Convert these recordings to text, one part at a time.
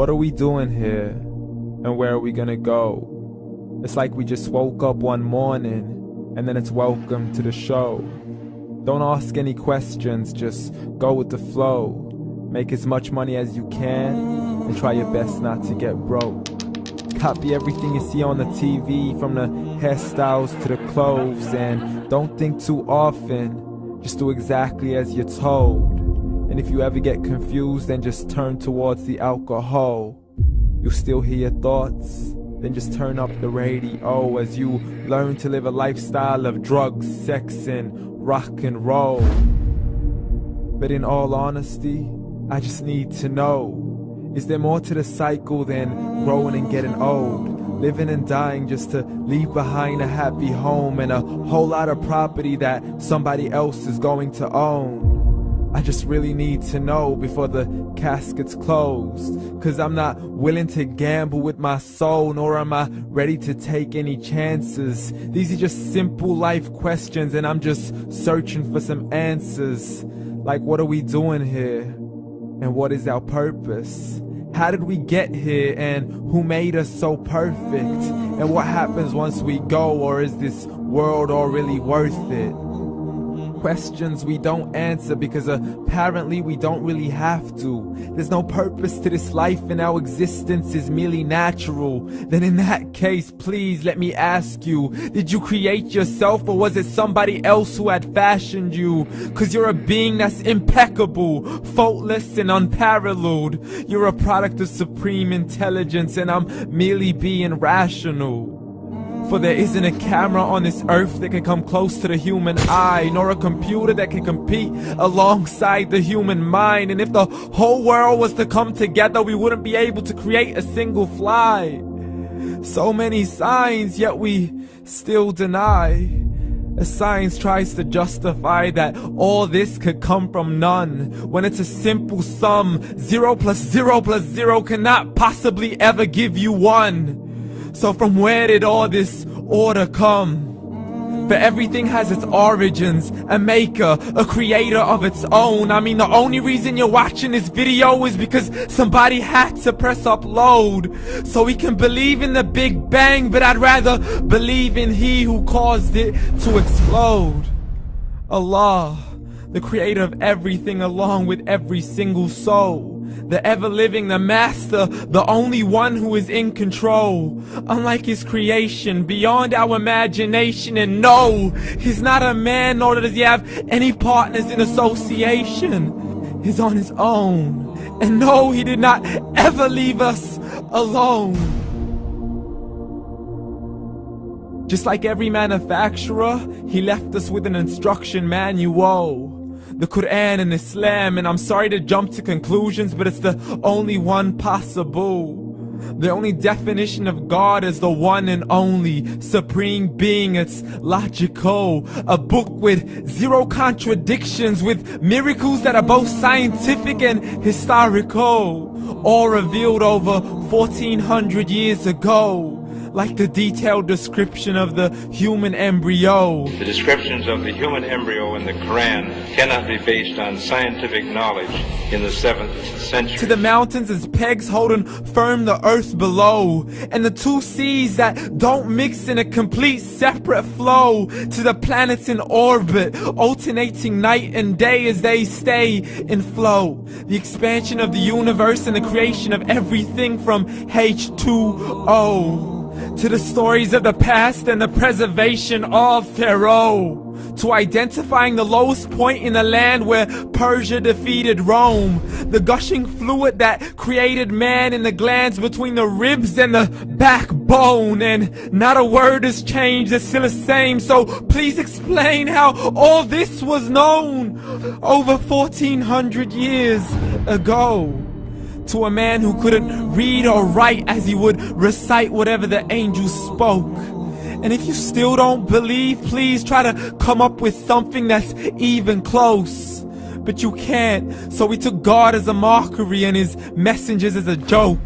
What are we doing here? And where are we gonna go? It's like we just woke up one morning and then it's welcome to the show. Don't ask any questions, just go with the flow. Make as much money as you can and try your best not to get broke. Copy everything you see on the TV, from the hairstyles to the clothes, and don't think too often, just do exactly as you're told. And if you ever get confused, then just turn towards the alcohol. You'll still hear your thoughts, then just turn up the radio as you learn to live a lifestyle of drugs, sex, and rock and roll. But in all honesty, I just need to know, is there more to the cycle than growing and getting old? Living and dying just to leave behind a happy home and a whole lot of property that somebody else is going to own. I just really need to know before the casket's closed, 'cause I'm not willing to gamble with my soul, nor am I ready to take any chances. These are just simple life questions and I'm just searching for some answers. Like, what are we doing here? And what is our purpose? How did we get here, and who made us so perfect? And what happens once we go, or is this world all really worth it? Questions we don't answer because apparently we don't really have to. There's no purpose to this life and our existence is merely natural. Then in that case, please let me ask you, did you create yourself, or was it somebody else who had fashioned you? 'Cause you're a being that's impeccable, faultless and unparalleled. You're a product of supreme intelligence and I'm merely being rational. For there isn't a camera on this earth that can come close to the human eye, nor a computer that can compete alongside the human mind. And if the whole world was to come together, we wouldn't be able to create a single fly. So many signs, yet we still deny. As science tries to justify that all this could come from none, when it's a simple sum. 0 plus 0 plus 0 cannot possibly ever give you 1. So from where did all this order come? For everything has its origins, a maker, a creator of its own. I mean, the only reason you're watching this video is because somebody had to press upload. So we can believe in the Big Bang, but I'd rather believe in He who caused it to explode. Allah, the creator of everything along with every single soul. The ever-living, the master, the only one who is in control. Unlike his creation, beyond our imagination. And no, he's not a man, nor does he have any partners in association. He's on his own. And no, he did not ever leave us alone. Just like every manufacturer, he left us with an instruction manual. The Quran and Islam, and I'm sorry to jump to conclusions, but it's the only one possible. The only definition of God is the one and only supreme being. It's logical, a book with 0 contradictions, with miracles that are both scientific and historical, all revealed over 1400 years ago. Like the detailed description of the human embryo. The descriptions of the human embryo in the Quran cannot be based on scientific knowledge in the 7th century. To the mountains as pegs holding firm the earth below, and the 2 seas that don't mix in a complete separate flow. To the planets in orbit, alternating night and day as they stay in flow. The expansion of the universe and the creation of everything from H2O. To the stories of the past and the preservation of Pharaoh. To identifying the lowest point in the land where Persia defeated Rome. The gushing fluid that created man in the glands between the ribs and the backbone. And not a word has changed, it's still the same. So please explain how all this was known over 1400 years ago. To a man who couldn't read or write as he would recite whatever the angels spoke. And if you still don't believe, please try to come up with something that's even close. But you can't, so we took God as a mockery and his messengers as a joke.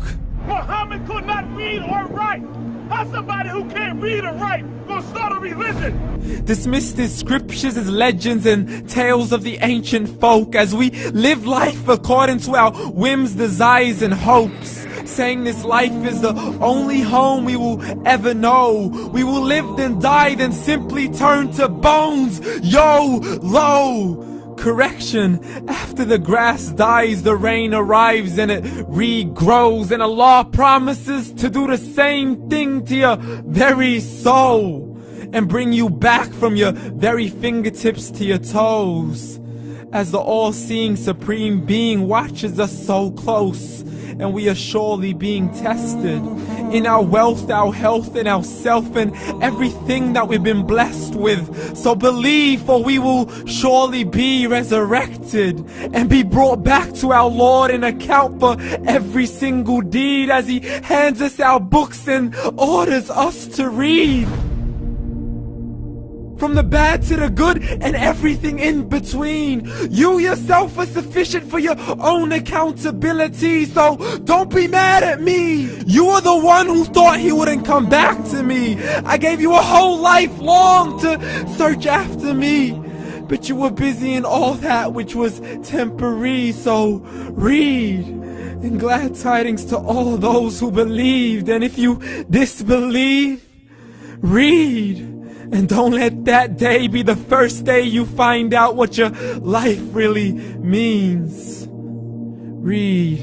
Muhammad could not read or write. How's somebody who can't read or write gonna start a religion? Dismissed his scriptures as legends and tales of the ancient folk, as we live life according to our whims, desires, and hopes. saying this life is the only home we will ever know. We will live then die, then simply turn to bones. YOLO! Correction, after the grass dies, the rain arrives and it regrows, and Allah promises to do the same thing to your very soul and bring you back from your very fingertips to your toes, as the all-seeing supreme being watches us so close, and we are surely being tested in our wealth, our health, and our self, and everything that we've been blessed with. So believe, for we will surely be resurrected and be brought back to our Lord and account for every single deed, as He hands us our books and orders us to read. From the bad to the good and everything in between. You yourself are sufficient for your own accountability, so don't be mad at me. You are the one who thought He wouldn't come back to me. I gave you a whole life long to search after me, but you were busy in all that which was temporary. So read, and glad tidings to all those who believed. And if you disbelieve, read. And don't let that day be the first day you find out what your life really means. Read.